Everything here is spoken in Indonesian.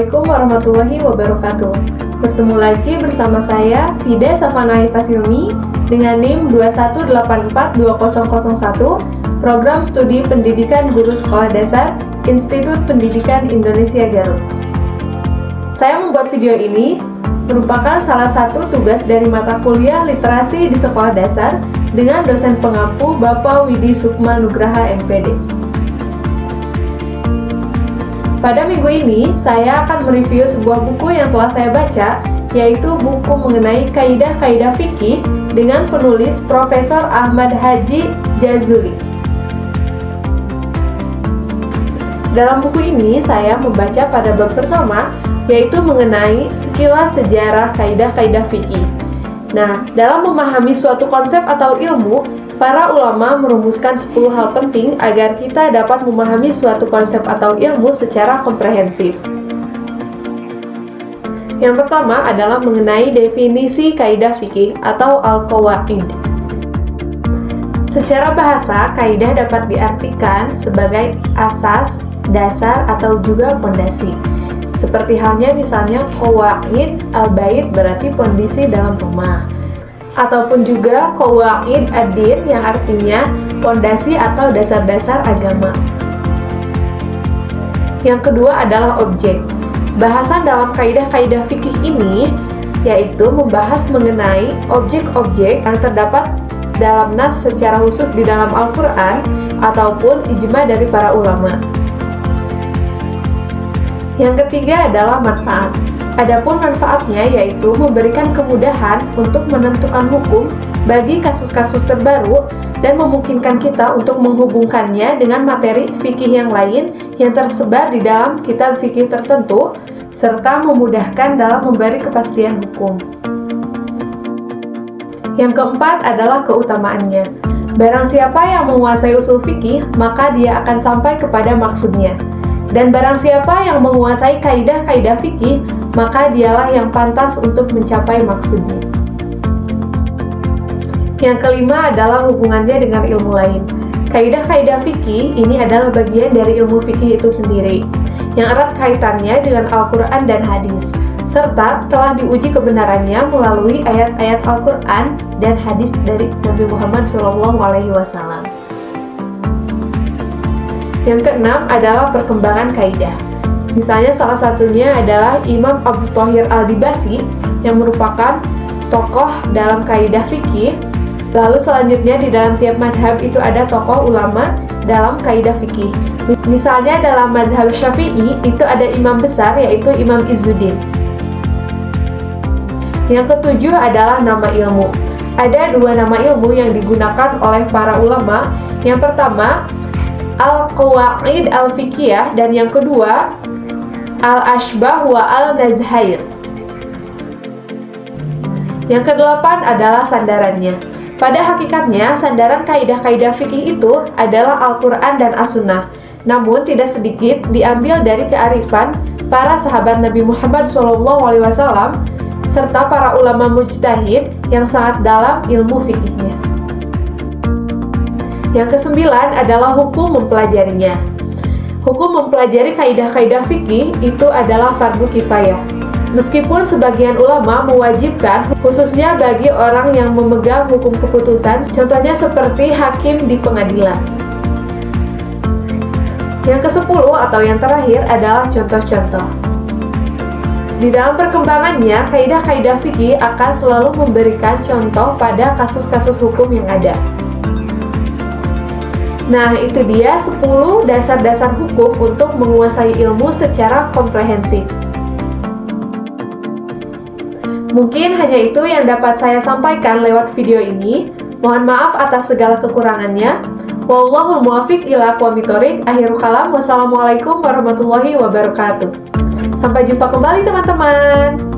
Assalamualaikum warahmatullahi wabarakatuh. Bertemu lagi bersama saya, Fida Safanahi Fasilmi, dengan NIM 218420001, Program Studi Pendidikan Guru Sekolah Dasar, Institut Pendidikan Indonesia Garut. Saya membuat video ini merupakan salah satu tugas dari mata kuliah literasi di sekolah dasar dengan dosen pengampu Bapak Widi Sukma Nugraha MPD. Pada minggu ini, saya akan mereview sebuah buku yang telah saya baca, yaitu buku mengenai kaidah-kaidah fikih dengan penulis Profesor Ahmad Haji Jazuli. Dalam buku ini, saya membaca pada bab pertama, yaitu mengenai sekilas sejarah kaidah-kaidah fikih. Nah, dalam memahami suatu konsep atau ilmu, para ulama merumuskan 10 hal penting agar kita dapat memahami suatu konsep atau ilmu secara komprehensif. Yang pertama adalah mengenai definisi kaidah fikih atau al-qawaid. Secara bahasa, kaidah dapat diartikan sebagai asas, dasar, atau juga pondasi. Seperti halnya misalnya qawaid al-bait berarti pondisi dalam rumah. Ataupun juga qawaid ad-din yang artinya pondasi atau dasar-dasar agama. Yang kedua adalah objek. Bahasan dalam kaidah-kaidah fikih ini yaitu membahas mengenai objek-objek yang terdapat dalam nas secara khusus di dalam Al-Quran ataupun ijma dari para ulama. Yang ketiga adalah manfaat. Adapun manfaatnya yaitu memberikan kemudahan untuk menentukan hukum bagi kasus-kasus terbaru dan memungkinkan kita untuk menghubungkannya dengan materi fikih yang lain yang tersebar di dalam kitab fikih tertentu serta memudahkan dalam memberi kepastian hukum. Yang keempat adalah keutamaannya. Barang siapa yang menguasai usul fikih, maka dia akan sampai kepada maksudnya. Dan barang siapa yang menguasai kaidah-kaidah fikih, maka dialah yang pantas untuk mencapai maksudnya. Yang kelima adalah hubungannya dengan ilmu lain. Kaidah-kaidah fikih ini adalah bagian dari ilmu fikih itu sendiri, yang erat kaitannya dengan Al-Quran dan hadis, serta telah diuji kebenarannya melalui ayat-ayat Al-Quran dan hadis dari Nabi Muhammad SAW. Yang keenam adalah perkembangan kaidah. Misalnya salah satunya adalah Imam Abu Thahir Al-Dibasi yang merupakan tokoh dalam kaidah fikih. Lalu selanjutnya di dalam tiap madhab itu ada tokoh ulama dalam kaidah fikih. Misalnya dalam madhab Syafi'i itu ada imam besar yaitu Imam Izzuddin. Yang ketujuh adalah nama ilmu. Ada dua nama ilmu yang digunakan oleh para ulama. Yang pertama al-qawaid al-fiqhiyah dan yang kedua al-ashbah wa al-nazhair. Yang kedelapan adalah sandarannya. Pada hakikatnya, sandaran kaidah-kaidah fikih itu adalah Al-Quran dan As-Sunnah. Namun, tidak sedikit diambil dari kearifan para sahabat Nabi Muhammad SAW serta para ulama mujtahid yang sangat dalam ilmu fikihnya. Yang kesembilan adalah hukum mempelajarinya. Hukum mempelajari kaidah-kaidah fikih itu adalah fardu kifayah. Meskipun sebagian ulama mewajibkan, khususnya bagi orang yang memegang hukum keputusan, contohnya seperti hakim di pengadilan. Yang ke-10 atau yang terakhir adalah contoh-contoh. Di dalam perkembangannya, kaidah-kaidah fikih akan selalu memberikan contoh pada kasus-kasus hukum yang ada. Nah, itu dia 10 dasar-dasar hukum untuk menguasai ilmu secara komprehensif. Mungkin hanya itu yang dapat saya sampaikan lewat video ini. Mohon maaf atas segala kekurangannya. Wallahul muwaffiq ila aqwamit thoriq. Akhirul kalam. Wassalamualaikum warahmatullahi wabarakatuh. Sampai jumpa kembali teman-teman.